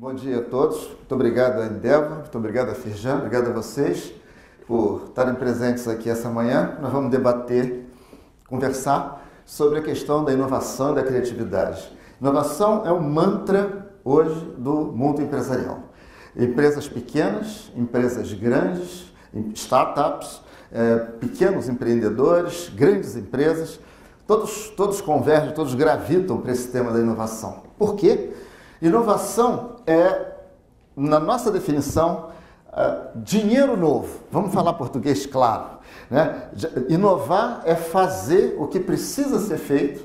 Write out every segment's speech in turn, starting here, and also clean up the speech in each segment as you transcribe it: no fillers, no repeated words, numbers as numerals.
Bom dia a todos. Muito obrigado a Endeavor, muito obrigado a Firjan, obrigado a vocês por estarem presentes aqui essa manhã. Nós vamos debater, conversar sobre a questão da inovação e da criatividade. Inovação é um mantra hoje do mundo empresarial. Empresas pequenas, empresas grandes, startups, pequenos empreendedores, grandes empresas, todos convergem, todos gravitam para esse tema da inovação. Por quê? Inovação é, na nossa definição, dinheiro novo. Vamos falar português claro, né? Inovar é fazer o que precisa ser feito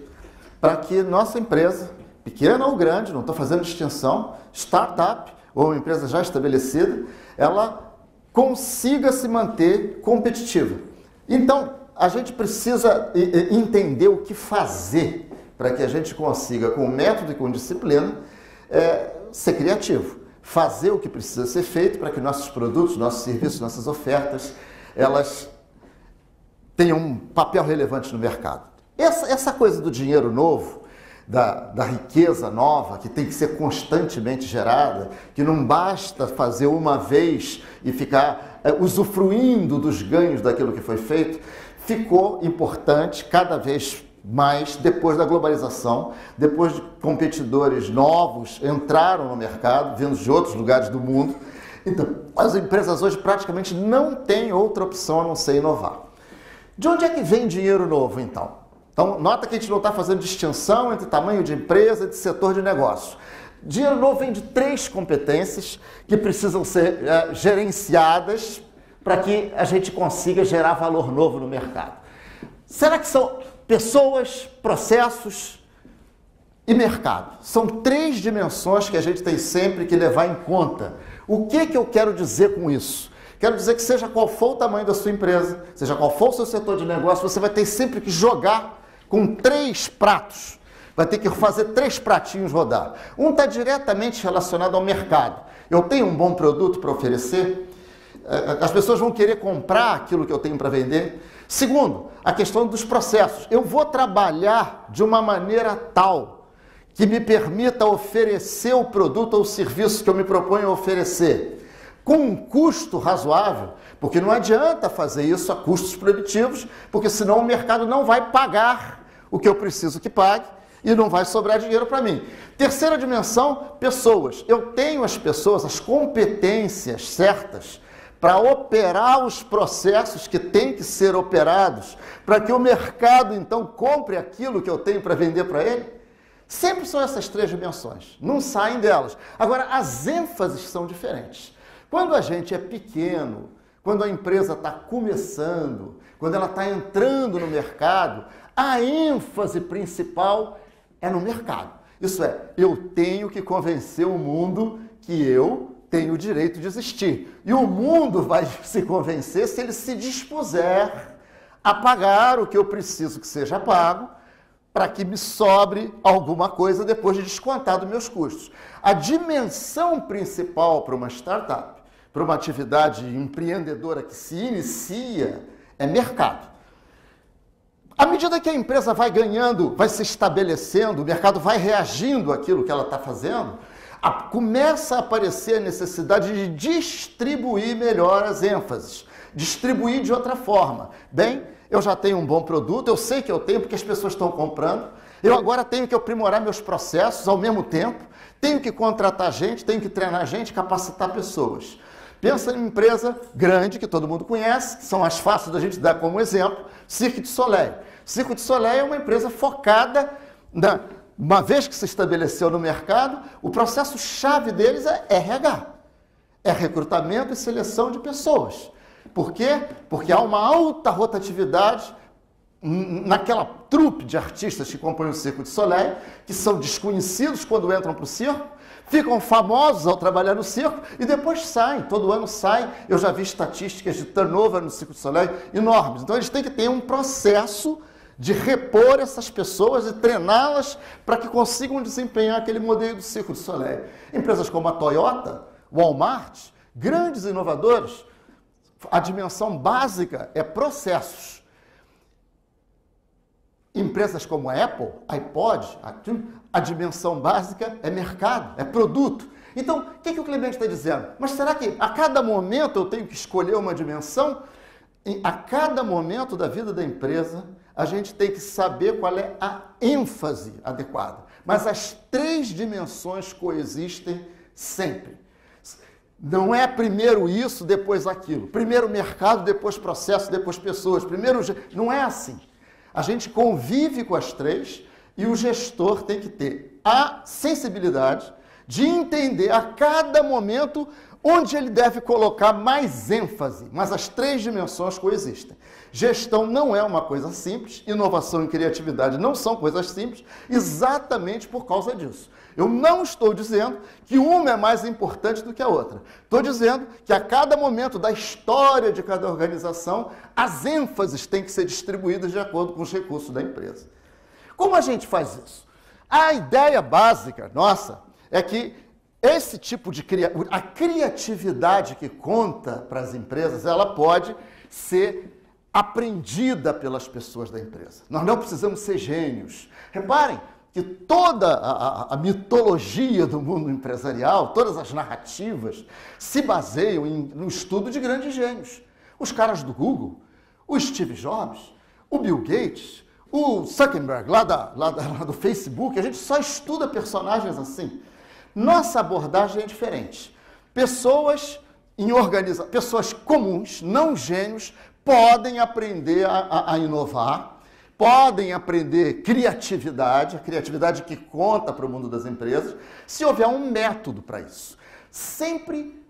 para que nossa empresa, pequena ou grande, não estou fazendo distinção, startup ou uma empresa já estabelecida, ela consiga se manter competitiva. Então, a gente precisa entender o que fazer para que a gente consiga, com método e com disciplina, ser criativo. Fazer o que precisa ser feito para que nossos produtos, nossos serviços, nossas ofertas, elas tenham um papel relevante no mercado. Essa coisa do dinheiro novo, da riqueza nova, que tem que ser constantemente gerada, que não basta fazer uma vez e ficar usufruindo dos ganhos daquilo que foi feito, ficou importante cada vez mais depois da globalização, depois de competidores novos entraram no mercado, vindos de outros lugares do mundo. Então, as empresas hoje praticamente não têm outra opção a não ser inovar. De onde é que vem dinheiro novo, então? Então, nota que a gente não está fazendo distinção entre tamanho de empresa e de setor de negócio. Dinheiro novo vem de 3 competências que precisam ser gerenciadas para que a gente consiga gerar valor novo no mercado. Será que são pessoas, processos e mercado? São 3 dimensões que a gente tem sempre que levar em conta. O que eu quero dizer com isso? Quero dizer que seja qual for o tamanho da sua empresa, seja qual for o seu setor de negócio, você vai ter sempre que jogar com 3 pratos. Vai ter que fazer 3 pratinhos rodar. Um está diretamente relacionado ao mercado. Eu tenho um bom produto para oferecer, as pessoas vão querer comprar aquilo que eu tenho para vender. Segundo, a questão dos processos. Eu vou trabalhar de uma maneira tal que me permita oferecer o produto ou o serviço que eu me proponho a oferecer com um custo razoável, porque não adianta fazer isso a custos proibitivos, porque senão o mercado não vai pagar o que eu preciso que pague e não vai sobrar dinheiro para mim. Terceira dimensão, pessoas. Eu tenho as pessoas, as competências certas para operar os processos que têm que ser operados, para que o mercado, então, compre aquilo que eu tenho para vender para ele. Sempre são essas 3 dimensões, não saem delas. Agora, as ênfases são diferentes. Quando a gente é pequeno, quando a empresa está começando, quando ela está entrando no mercado, a ênfase principal é no mercado. Isso é, eu tenho que convencer o mundo que eu tenho o direito de existir. E o mundo vai se convencer se ele se dispuser a pagar o que eu preciso que seja pago para que me sobre alguma coisa depois de descontar dos meus custos. A dimensão principal para uma startup, para uma atividade empreendedora que se inicia, é mercado. À medida que a empresa vai ganhando, vai se estabelecendo, o mercado vai reagindo àquilo que ela está fazendo, começa a aparecer a necessidade de distribuir melhor as ênfases, distribuir de outra forma. Bem, eu já tenho um bom produto, eu sei que eu tenho porque as pessoas estão comprando, eu agora tenho que aprimorar meus processos ao mesmo tempo, tenho que contratar gente, tenho que treinar gente, capacitar pessoas. Pensa em uma empresa grande que todo mundo conhece, que são as fáceis da gente dar como exemplo, Cirque du Soleil. Cirque du Soleil é uma empresa focada uma vez que se estabeleceu no mercado, o processo-chave deles é RH. É recrutamento e seleção de pessoas. Por quê? Porque há uma alta rotatividade naquela trupe de artistas que compõem o Cirque du Soleil, que são desconhecidos quando entram para o circo, ficam famosos ao trabalhar no circo e depois saem, todo ano saem. Eu já vi estatísticas de turnover no Cirque du Soleil enormes. Então eles têm que ter um processo de repor essas pessoas e treiná-las para que consigam desempenhar aquele modelo do Cirque du Soleil. Empresas como a Toyota, Walmart, grandes inovadores, a dimensão básica é processos. Empresas como a Apple, iPod, a dimensão básica é mercado, é produto. Então, o que o Clemente está dizendo? Mas será que a cada momento eu tenho que escolher uma dimensão? A cada momento da vida da empresa, a gente tem que saber qual é a ênfase adequada. Mas as três dimensões coexistem sempre. Não é primeiro isso, depois aquilo. Primeiro mercado, depois processo, depois pessoas. Primeiro, não é assim. A gente convive com as três e o gestor tem que ter a sensibilidade de entender a cada momento onde ele deve colocar mais ênfase. Mas as três dimensões coexistem. Gestão não é uma coisa simples, inovação e criatividade não são coisas simples, exatamente por causa disso. Eu não estou dizendo que uma é mais importante do que a outra. Estou dizendo que a cada momento da história de cada organização, as ênfases têm que ser distribuídas de acordo com os recursos da empresa. Como a gente faz isso? A ideia básica nossa é que esse tipo de a criatividade que conta para as empresas, ela pode ser aprendida pelas pessoas da empresa. Nós não precisamos ser gênios. Reparem que toda a mitologia do mundo empresarial, todas as narrativas, se baseiam no estudo de grandes gênios. Os caras do Google, o Steve Jobs, o Bill Gates, o Zuckerberg, lá do Facebook, a gente só estuda personagens assim. Nossa abordagem é diferente. Pessoas pessoas comuns, não gênios, podem aprender a inovar, podem aprender criatividade, a criatividade que conta para o mundo das empresas, se houver um método para isso. Sempre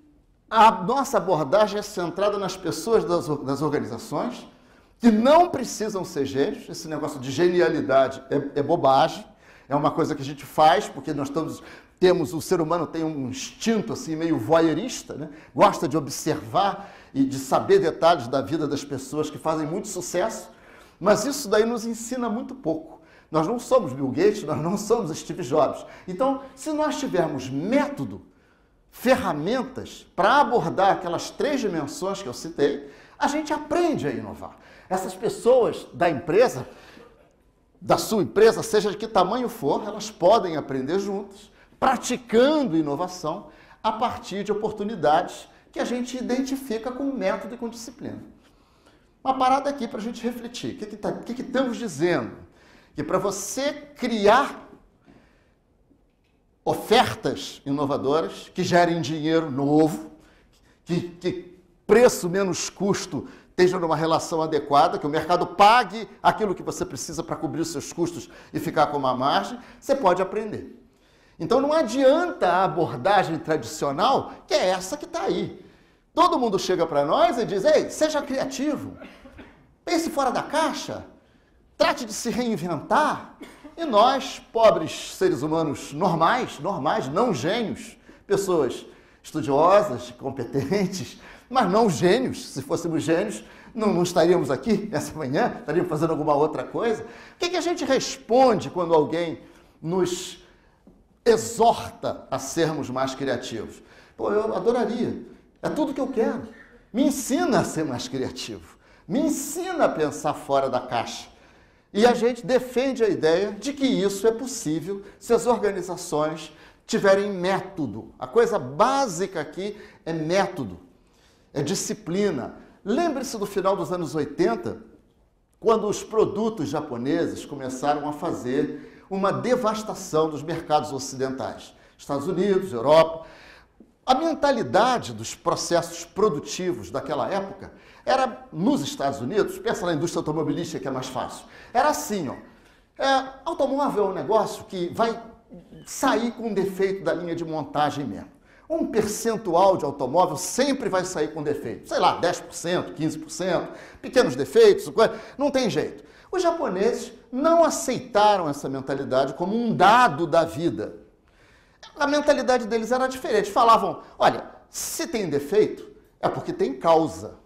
a nossa abordagem é centrada nas pessoas das organizações, que não precisam ser gênios. Esse negócio de genialidade é bobagem, é uma coisa que a gente faz porque o ser humano tem um instinto assim meio voyeurista, né? Gosta de observar e de saber detalhes da vida das pessoas que fazem muito sucesso, mas isso daí nos ensina muito pouco. Nós não somos Bill Gates, nós não somos Steve Jobs. Então, se nós tivermos método, ferramentas para abordar aquelas três dimensões que eu citei, a gente aprende a inovar. Essas pessoas da empresa, da sua empresa, seja de que tamanho for, elas podem aprender juntas, praticando inovação a partir de oportunidades que a gente identifica com método e com disciplina. Uma parada aqui para a gente refletir. O que estamos dizendo? Que para você criar ofertas inovadoras que gerem dinheiro novo, que preço menos custo esteja numa relação adequada, que o mercado pague aquilo que você precisa para cobrir os seus custos e ficar com uma margem, você pode aprender. Então não adianta a abordagem tradicional, que é essa que está aí. Todo mundo chega para nós e diz, ei, seja criativo, pense fora da caixa, trate de se reinventar. E nós, pobres seres humanos normais, não gênios, pessoas estudiosas, competentes, mas não gênios. Se fôssemos gênios, não estaríamos aqui essa manhã, estaríamos fazendo alguma outra coisa. O que a gente responde quando alguém nos exorta a sermos mais criativos? Pô, eu adoraria. É tudo que eu quero. Me ensina a ser mais criativo. Me ensina a pensar fora da caixa. E a gente defende a ideia de que isso é possível se as organizações tiverem método. A coisa básica aqui é método, é disciplina. Lembre-se do final dos anos 80, quando os produtos japoneses começaram a fazer uma devastação dos mercados ocidentais. Estados Unidos, Europa. A mentalidade dos processos produtivos daquela época era, nos Estados Unidos, pensa na indústria automobilística que é mais fácil, era assim, ó, automóvel é um negócio que vai sair com defeito da linha de montagem mesmo. Um percentual de automóvel sempre vai sair com defeito, sei lá, 10%, 15%, pequenos defeitos, não tem jeito. Os japoneses não aceitaram essa mentalidade como um dado da vida. A mentalidade deles era diferente. Falavam, olha, se tem defeito, é porque tem causa.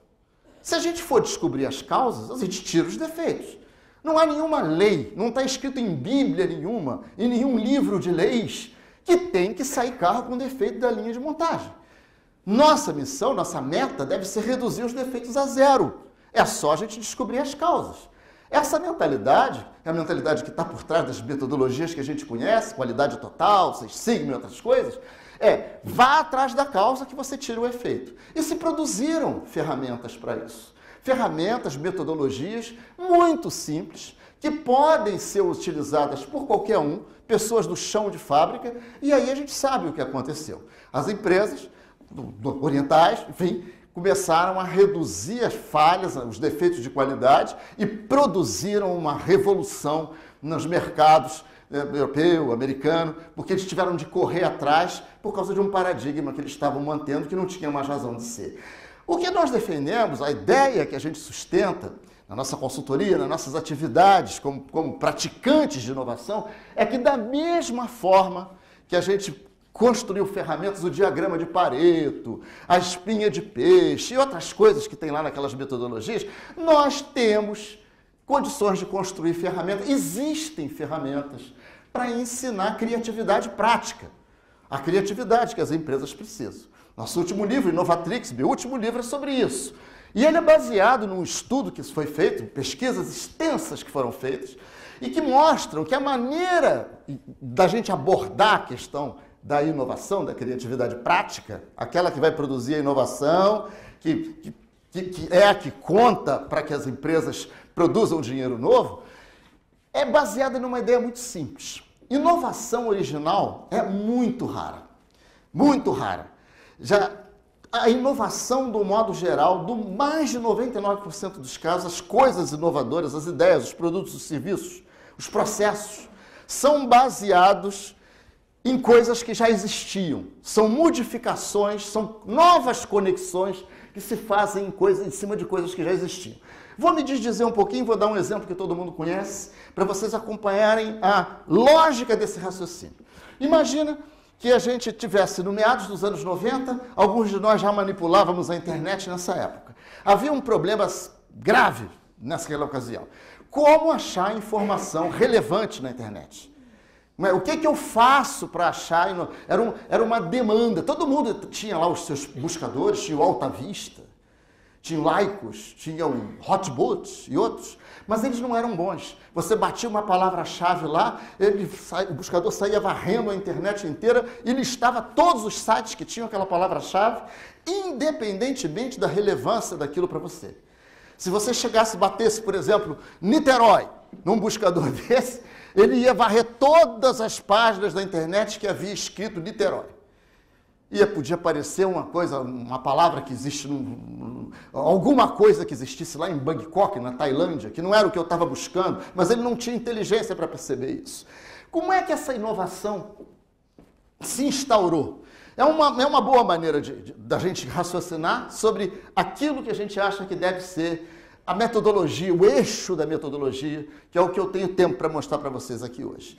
Se a gente for descobrir as causas, a gente tira os defeitos. Não há nenhuma lei, não está escrito em Bíblia nenhuma, em nenhum livro de leis, que tem que sair carro com defeito da linha de montagem. Nossa missão, nossa meta deve ser reduzir os defeitos a zero. É só a gente descobrir as causas. Essa mentalidade, é a mentalidade que está por trás das metodologias que a gente conhece, qualidade total, Six Sigma e outras coisas, vá atrás da causa que você tira o efeito. E se produziram ferramentas para isso. Ferramentas, metodologias muito simples, que podem ser utilizadas por qualquer um, pessoas do chão de fábrica, e aí a gente sabe o que aconteceu. As empresas orientais, enfim, começaram a reduzir as falhas, os defeitos de qualidade e produziram uma revolução nos mercados europeu, americano, porque eles tiveram de correr atrás por causa de um paradigma que eles estavam mantendo que não tinha mais razão de ser. O que nós defendemos, a ideia que a gente sustenta na nossa consultoria, nas nossas atividades como praticantes de inovação, é que da mesma forma que a gente construiu ferramentas, o diagrama de Pareto, a espinha de peixe e outras coisas que tem lá naquelas metodologias, nós temos condições de construir ferramentas. Existem ferramentas para ensinar criatividade prática, a criatividade que as empresas precisam. Nosso último livro, Inovatrix, meu último livro é sobre isso. E ele é baseado num estudo que foi feito, pesquisas extensas que foram feitas, e que mostram que a maneira da gente abordar a questão da inovação, da criatividade prática, aquela que vai produzir a inovação, que é a que conta para que as empresas produzam dinheiro novo, é baseada numa ideia muito simples. Inovação original é muito rara. Muito rara. A inovação, do modo geral, do mais de 99% dos casos, as coisas inovadoras, as ideias, os produtos, os serviços, os processos, são baseados em coisas que já existiam. São modificações, são novas conexões que se fazem em cima de coisas que já existiam. Vou me desdizer um pouquinho, vou dar um exemplo que todo mundo conhece, para vocês acompanharem a lógica desse raciocínio. Imagina que a gente tivesse, no meados dos anos 90, alguns de nós já manipulávamos a internet nessa época. Havia um problema grave naquela ocasião. Como achar informação relevante na internet? O que eu faço para achar? Era uma demanda. Todo mundo tinha lá os seus buscadores, tinha o Alta Vista, tinha o Lycos, tinha o Hotbot e outros, mas eles não eram bons. Você batia uma palavra-chave lá, o buscador saía varrendo a internet inteira e listava todos os sites que tinham aquela palavra-chave, independentemente da relevância daquilo para você. Se você chegasse e batesse, por exemplo, Niterói, num buscador desse, ele ia varrer todas as páginas da internet que havia escrito Niterói. Podia aparecer uma coisa, uma palavra que existe, alguma coisa que existisse lá em Bangkok, na Tailândia, que não era o que eu estava buscando, mas ele não tinha inteligência para perceber isso. Como é que essa inovação se instaurou? É uma boa maneira da gente raciocinar sobre aquilo que a gente acha que deve ser a metodologia, o eixo da metodologia, que é o que eu tenho tempo para mostrar para vocês aqui hoje.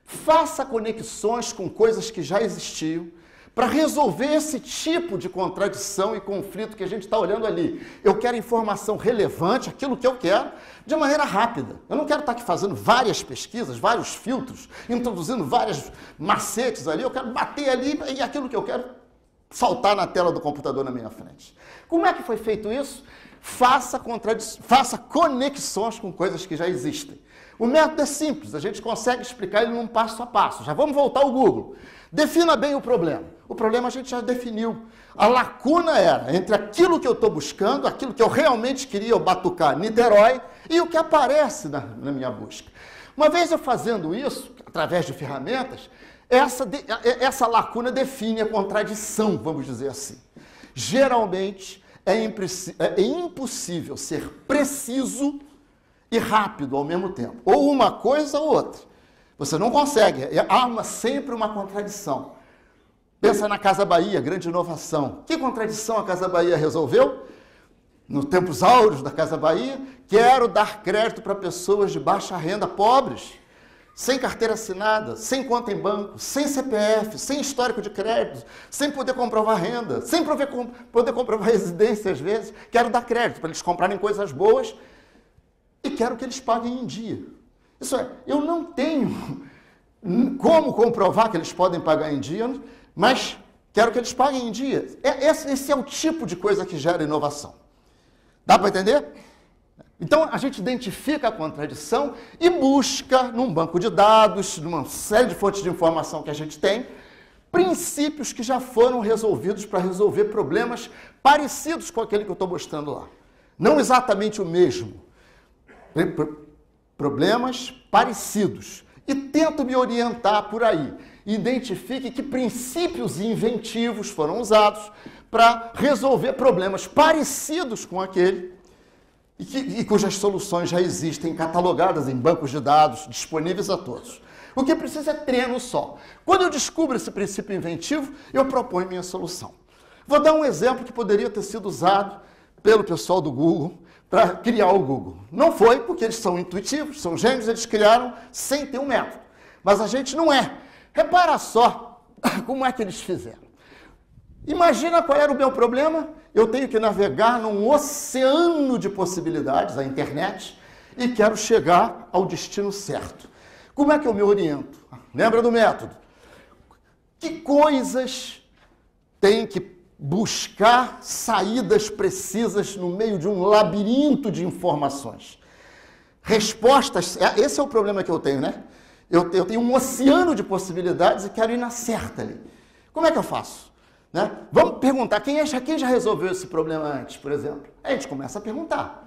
Faça conexões com coisas que já existiam, para resolver esse tipo de contradição e conflito que a gente está olhando ali. Eu quero informação relevante, aquilo que eu quero, de maneira rápida. Eu não quero estar aqui fazendo várias pesquisas, vários filtros, introduzindo vários macetes ali. Eu quero bater ali e aquilo que eu quero saltar na tela do computador na minha frente. Como é que foi feito isso? Faça conexões com coisas que já existem. O método é simples, a gente consegue explicar ele num passo a passo. Já vamos voltar ao Google. Defina bem o problema. O problema a gente já definiu. A lacuna era entre aquilo que eu estou buscando, aquilo que eu realmente queria, eu batucar Niterói, e o que aparece na minha busca. Uma vez eu fazendo isso, através de ferramentas, essa lacuna define a contradição, vamos dizer assim. Geralmente, é impossível ser preciso e rápido ao mesmo tempo. Ou uma coisa ou outra. Você não consegue. Há sempre uma contradição. Pensa na Casa Bahia, grande inovação. Que contradição a Casa Bahia resolveu? Nos tempos áureos da Casa Bahia, quero dar crédito para pessoas de baixa renda, pobres, sem carteira assinada, sem conta em banco, sem CPF, sem histórico de crédito, sem poder comprovar renda, sem poder comprovar residência às vezes. Quero dar crédito para eles comprarem coisas boas e quero que eles paguem em dia. Isso é, eu não tenho como comprovar que eles podem pagar em dia, mas quero que eles paguem em dia. Esse é o tipo de coisa que gera inovação. Dá para entender? Então, a gente identifica a contradição e busca, num banco de dados, numa série de fontes de informação que a gente tem, princípios que já foram resolvidos para resolver problemas parecidos com aquele que eu estou mostrando lá. Não exatamente o mesmo. Problemas parecidos. E tento me orientar por aí. Identifique que princípios inventivos foram usados para resolver problemas parecidos com aquele e cujas soluções já existem catalogadas em bancos de dados disponíveis a todos. O que precisa é treino só. Quando eu descubro esse princípio inventivo, eu proponho minha solução. Vou dar um exemplo que poderia ter sido usado pelo pessoal do Google para criar o Google. Não foi, porque eles são intuitivos, são gênios, eles criaram sem ter um método. Mas a gente não é. Repara só como é que eles fizeram. Imagina qual era o meu problema. Eu tenho que navegar num oceano de possibilidades, a internet, e quero chegar ao destino certo. Como é que eu me oriento? Lembra do método? Que coisas tem que buscar saídas precisas no meio de um labirinto de informações? Respostas, esse é o problema que eu tenho, né? Eu tenho um oceano de possibilidades e quero ir na certa ali. Como é que eu faço? Né? Vamos perguntar, quem já resolveu esse problema antes, por exemplo? Aí a gente começa a perguntar.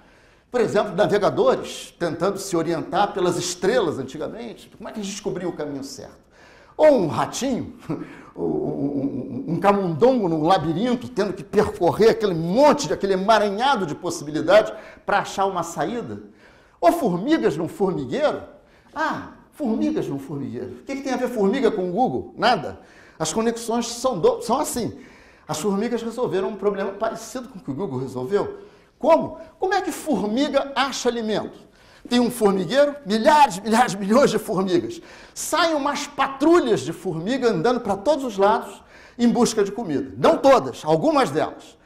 Por exemplo, navegadores tentando se orientar pelas estrelas antigamente. Como é que eles descobriam o caminho certo? Ou um ratinho, um camundongo no labirinto, tendo que percorrer aquele emaranhado de possibilidades para achar uma saída. Ou formigas num formigueiro. Formigas num formigueiro. O que tem a ver formiga com o Google? Nada. As conexões são assim. As formigas resolveram um problema parecido com o que o Google resolveu. Como? Como é que formiga acha alimento? Tem um formigueiro, milhares, milhões de formigas. Saem umas patrulhas de formiga andando para todos os lados em busca de comida. Não todas, algumas delas.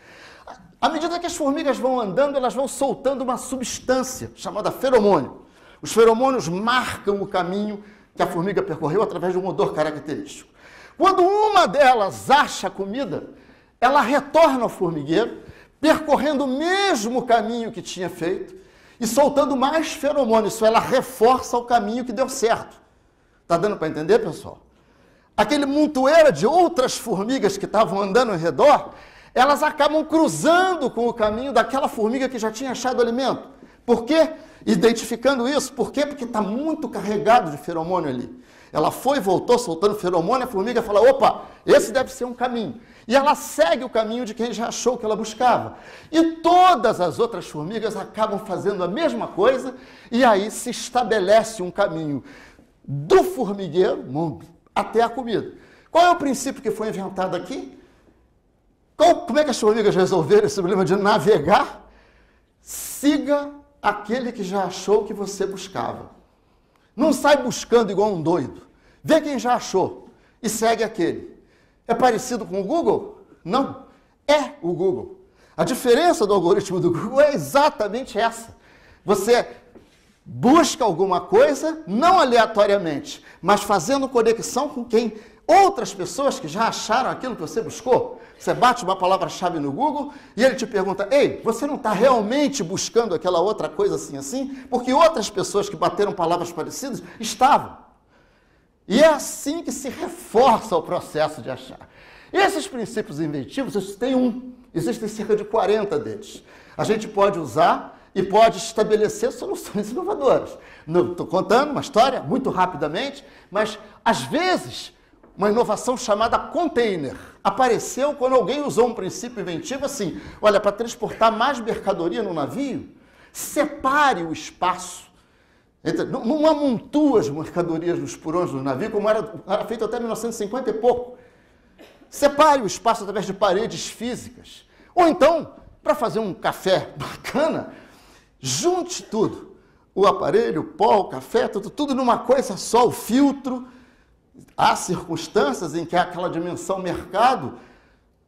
À medida que as formigas vão andando, elas vão soltando uma substância chamada feromônio. Os feromônios marcam o caminho que a formiga percorreu através de um odor característico. Quando uma delas acha comida, ela retorna ao formigueiro, percorrendo o mesmo caminho que tinha feito e soltando mais feromônios. Isso ela reforça o caminho que deu certo. Está dando para entender, pessoal? Aquele montoeiro de outras formigas que estavam andando ao redor, elas acabam cruzando com o caminho daquela formiga que já tinha achado alimento. Por quê? Identificando isso. Por quê? Porque está muito carregado de feromônio ali. Ela foi e voltou soltando feromônio, a formiga fala, opa, esse deve ser um caminho. E ela segue o caminho de quem já achou que ela buscava. E todas as outras formigas acabam fazendo a mesma coisa, e aí se estabelece um caminho do formigueiro até a comida. Qual é o princípio que foi inventado aqui? Como é que as formigas resolveram esse problema de navegar? Siga aquele que já achou que você buscava. Não sai buscando igual um doido. Vê quem já achou e segue aquele. É parecido com o Google? Não. É o Google. A diferença do algoritmo do Google é exatamente essa. Você busca alguma coisa, não aleatoriamente, mas fazendo conexão com quem outras pessoas que já acharam aquilo que você buscou. Você bate uma palavra-chave no Google e ele te pergunta, ei, você não está realmente buscando aquela outra coisa assim? Porque outras pessoas que bateram palavras parecidas estavam. E é assim que se reforça o processo de achar. Esses princípios inventivos, existem cerca de 40 deles. A gente pode usar e pode estabelecer soluções inovadoras. Estou contando uma história muito rapidamente, mas às vezes uma inovação chamada container apareceu quando alguém usou um princípio inventivo assim, olha, para transportar mais mercadoria no navio, separe o espaço. Não amontoa as mercadorias nos porões do navio, como era feito até 1950 e pouco. Separe o espaço através de paredes físicas. Ou então, para fazer um café bacana, junte tudo. O aparelho, o pó, o café, tudo numa coisa só, o filtro. Há circunstâncias em que aquela dimensão mercado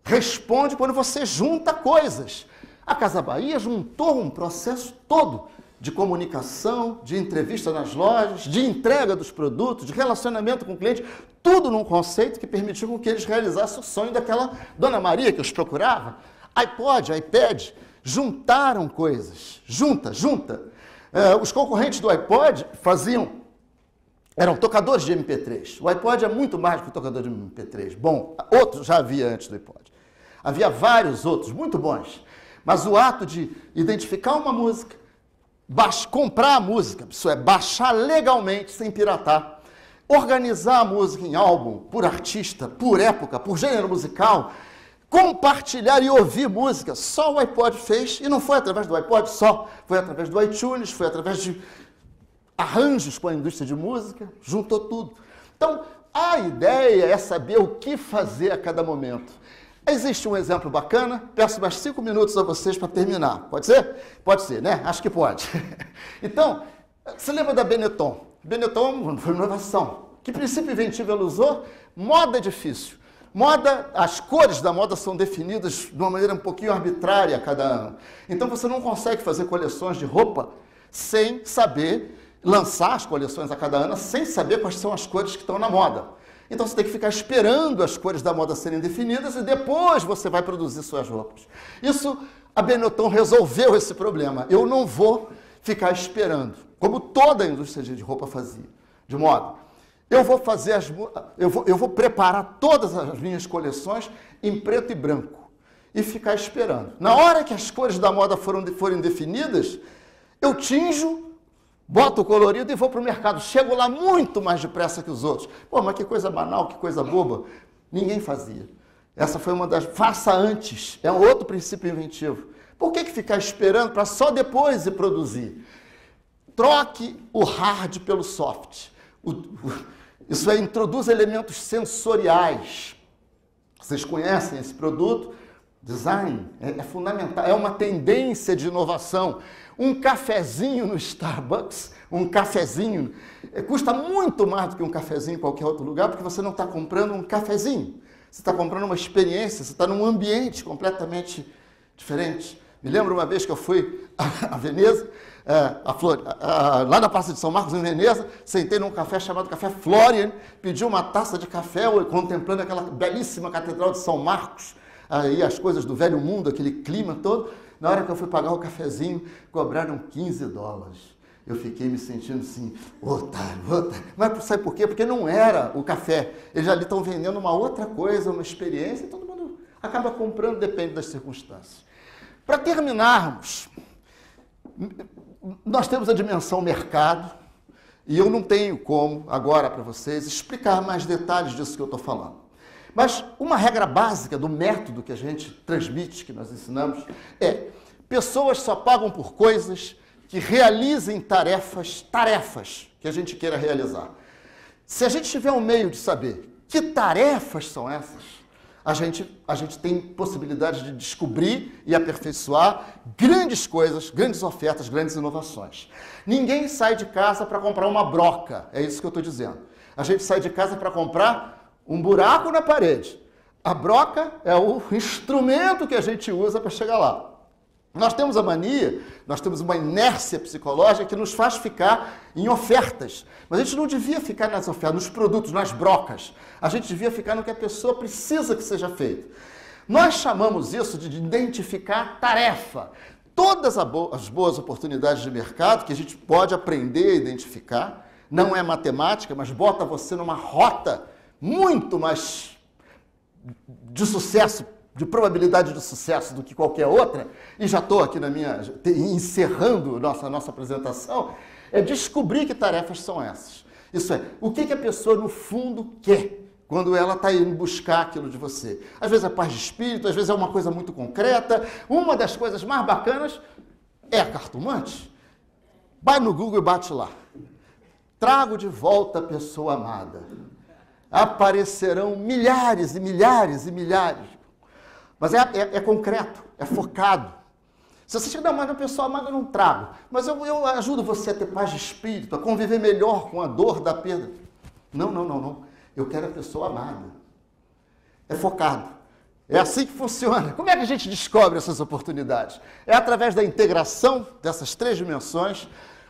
responde quando você junta coisas. A Casa Bahia juntou um processo todo de comunicação, de entrevista nas lojas, de entrega dos produtos, de relacionamento com o cliente, tudo num conceito que permitiu com que eles realizassem o sonho daquela Dona Maria que os procurava. iPod, iPad, juntaram coisas, junta. Os concorrentes do iPod faziam eram tocadores de MP3. O iPod é muito mais do que tocador de MP3. Bom, outros já havia antes do iPod. Havia vários outros, muito bons. Mas o ato de identificar uma música, comprar a música, isso é, baixar legalmente, sem piratar, organizar a música em álbum, por artista, por época, por gênero musical, compartilhar e ouvir música, só o iPod fez, e não foi através do iPod só, foi através do iTunes, foi através de arranjos com a indústria de música, juntou tudo. Então, a ideia é saber o que fazer a cada momento. Existe um exemplo bacana, peço mais 5 minutos a vocês para terminar. Pode ser? Pode ser, né? Acho que pode. Então, você lembra da Benetton? Benetton foi uma inovação. Que princípio inventivo ela usou? Moda é difícil. Moda, as cores da moda são definidas de uma maneira um pouquinho arbitrária a cada ano. Então você não consegue fazer coleções de roupa sem saber lançar as coleções a cada ano, sem saber quais são as cores que estão na moda. Então você tem que ficar esperando as cores da moda serem definidas e depois você vai produzir suas roupas. Isso, a Benetton resolveu esse problema. Eu não vou ficar esperando, como toda a indústria de roupa fazia, de moda. Eu vou preparar todas as minhas coleções em preto e branco e ficar esperando. Na hora que as cores da moda forem definidas, eu tinjo, boto o colorido e vou para o mercado. Chego lá muito mais depressa que os outros. Pô, mas que coisa banal, que coisa boba. Ninguém fazia. Essa foi uma das... Faça antes. É um outro princípio inventivo. Por que ficar esperando para só depois ir produzir? Troque o hard pelo soft. Isso aí introduz elementos sensoriais. Vocês conhecem esse produto? Design é fundamental, é uma tendência de inovação. Um cafezinho no Starbucks, um cafezinho, custa muito mais do que um cafezinho em qualquer outro lugar, porque você não está comprando um cafezinho. Você está comprando uma experiência, você está num ambiente completamente diferente. Me lembro uma vez que eu fui a Veneza, lá na Praça de São Marcos, em Veneza, sentei num café chamado Café Florian, pedi uma taça de café, contemplando aquela belíssima Catedral de São Marcos, aí as coisas do velho mundo, aquele clima todo. Na hora que eu fui pagar o cafezinho, cobraram $15. Eu fiquei me sentindo assim, otário. Mas sabe por quê? Porque não era o café. Eles ali estão vendendo uma outra coisa, uma experiência, e todo mundo acaba comprando, depende das circunstâncias. Para terminarmos, nós temos a dimensão mercado, e eu não tenho como, agora para vocês, explicar mais detalhes disso que eu estou falando. Mas uma regra básica do método que a gente transmite, que nós ensinamos, é: pessoas só pagam por coisas que realizem tarefas que a gente queira realizar. Se a gente tiver um meio de saber que tarefas são essas, a gente tem possibilidade de descobrir e aperfeiçoar grandes coisas, grandes ofertas, grandes inovações. Ninguém sai de casa para comprar uma broca, é isso que eu estou dizendo. A gente sai de casa para comprar um buraco na parede. A broca é o instrumento que a gente usa para chegar lá. Nós temos a mania, nós temos uma inércia psicológica que nos faz ficar em ofertas. Mas a gente não devia ficar nas ofertas, nos produtos, nas brocas. A gente devia ficar no que a pessoa precisa que seja feito. Nós chamamos isso de identificar tarefa. Todas as boas oportunidades de mercado que a gente pode aprender a identificar, não é matemática, mas bota você numa rota muito mais de sucesso, de probabilidade de sucesso do que qualquer outra, e já estou aqui encerrando nossa apresentação, é descobrir que tarefas são essas. Isso é, o que a pessoa no fundo quer quando ela está indo buscar aquilo de você. Às vezes é paz de espírito, às vezes é uma coisa muito concreta. Uma das coisas mais bacanas é a cartomante. Vai no Google e bate lá. Trago de volta a pessoa amada. Aparecerão milhares e milhares e milhares. Mas é concreto, é focado. Se você chegar, mas a pessoa amada eu não trago. Mas eu ajudo você a ter paz de espírito, a conviver melhor com a dor da perda. Não. Eu quero a pessoa amada. É focado. É assim que funciona. Como é que a gente descobre essas oportunidades? É através da integração dessas 3 dimensões,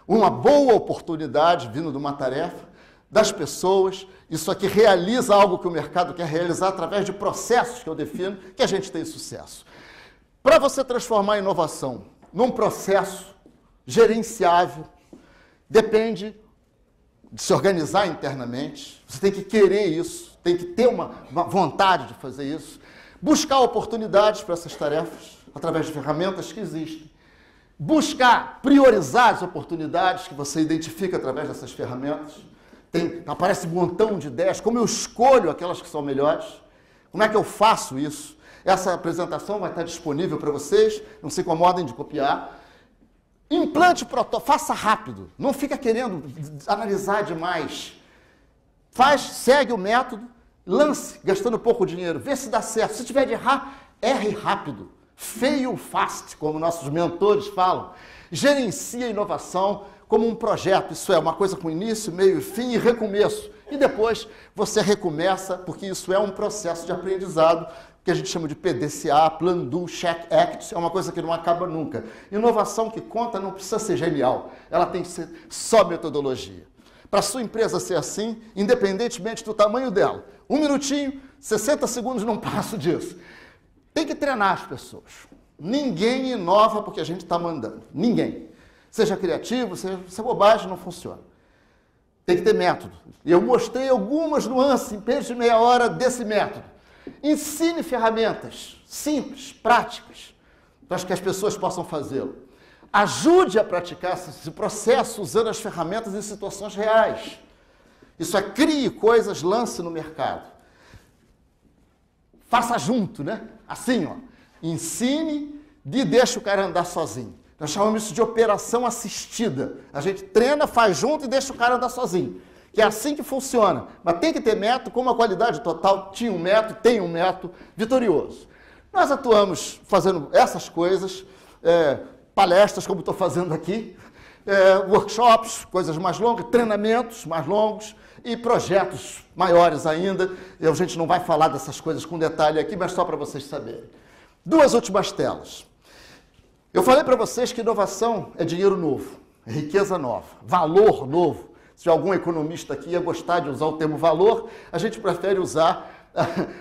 uma boa oportunidade vindo de uma tarefa, das pessoas. Isso aqui realiza algo que o mercado quer realizar através de processos que eu defino, que a gente tem sucesso. Para você transformar a inovação num processo gerenciável, depende de se organizar internamente, você tem que querer isso, tem que ter uma vontade de fazer isso, buscar oportunidades para essas tarefas, através de ferramentas que existem, buscar priorizar as oportunidades que você identifica através dessas ferramentas. Aparece um montão de ideias, como eu escolho aquelas que são melhores, como é que eu faço isso? Essa apresentação vai estar disponível para vocês, não se incomodem de copiar. Implante o protótipo, faça rápido, não fica querendo analisar demais. Segue o método, lance, gastando pouco dinheiro, vê se dá certo. Se tiver de errar, erre rápido. Fail fast, como nossos mentores falam. Gerencie a inovação como um projeto, isso é, uma coisa com início, meio, fim e recomeço. E depois você recomeça, porque isso é um processo de aprendizado, que a gente chama de PDCA, Plan, Do, Check, Act, é uma coisa que não acaba nunca. Inovação que conta não precisa ser genial, ela tem que ser só metodologia. Para a sua empresa ser assim, independentemente do tamanho dela, 1 minutinho, 60 segundos, não passo disso. Tem que treinar as pessoas. Ninguém inova porque a gente está mandando, ninguém. Seja criativo, seja bobagem, não funciona. Tem que ter método. E eu mostrei algumas nuances em menos de meia hora desse método. Ensine ferramentas simples, práticas, para que as pessoas possam fazê-lo. Ajude a praticar esse processo usando as ferramentas em situações reais. Isso é, crie coisas, lance no mercado. Faça junto, né? Assim, ó. Ensine e deixe o cara andar sozinho. Nós chamamos isso de operação assistida. A gente treina, faz junto e deixa o cara andar sozinho. Que é assim que funciona. Mas tem que ter método, como a qualidade total tinha um método, tem um método vitorioso. Nós atuamos fazendo essas coisas, palestras, como estou fazendo aqui, workshops, coisas mais longas, treinamentos mais longos e projetos maiores ainda. A gente não vai falar dessas coisas com detalhe aqui, mas só para vocês saberem. 2 últimas telas. Eu falei para vocês que inovação é dinheiro novo, é riqueza nova, valor novo. Se algum economista aqui ia gostar de usar o termo valor, a gente prefere usar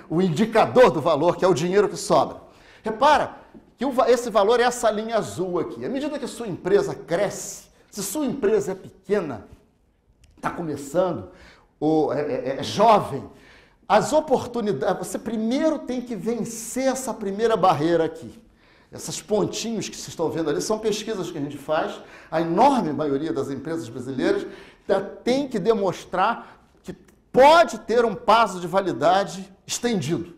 o indicador do valor, que é o dinheiro que sobra. Repara que esse valor é essa linha azul aqui. À medida que a sua empresa cresce, se sua empresa é pequena, está começando, ou é jovem, as oportunidades, você primeiro tem que vencer essa primeira barreira aqui. Esses pontinhos que vocês estão vendo ali são pesquisas que a gente faz. A enorme maioria das empresas brasileiras tem que demonstrar que pode ter um prazo de validade estendido.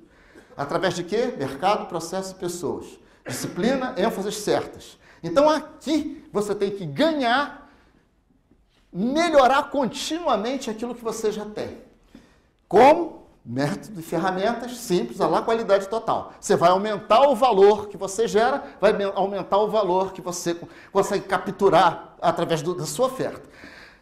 Através de quê? Mercado, processo e pessoas. Disciplina, ênfases certas. Então aqui você tem que ganhar, melhorar continuamente aquilo que você já tem. Como? Método e ferramentas simples, a qualidade total. Você vai aumentar o valor que você gera, vai aumentar o valor que você consegue capturar através da sua oferta.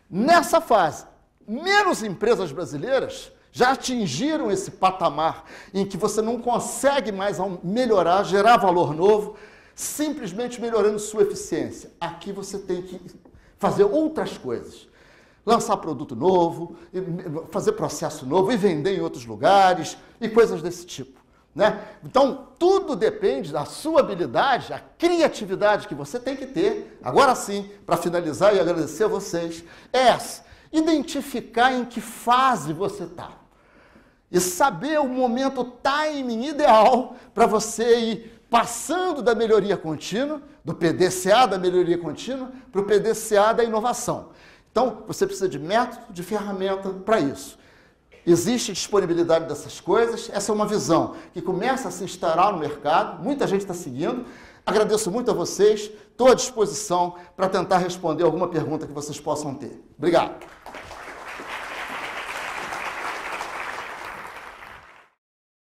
Nessa fase, menos empresas brasileiras já atingiram esse patamar em que você não consegue mais melhorar, gerar valor novo, simplesmente melhorando sua eficiência. Aqui você tem que fazer outras coisas. Lançar produto novo, fazer processo novo e vender em outros lugares e coisas desse tipo, né? Então, tudo depende da sua habilidade, a criatividade que você tem que ter. Agora sim, para finalizar e agradecer a vocês, identificar em que fase você está e saber o momento, o timing ideal para você ir passando da melhoria contínua, do PDCA da melhoria contínua, para o PDCA da inovação. Então, você precisa de método, de ferramenta para isso. Existe disponibilidade dessas coisas, essa é uma visão que começa a se instaurar no mercado, muita gente está seguindo. Agradeço muito a vocês, estou à disposição para tentar responder alguma pergunta que vocês possam ter. Obrigado.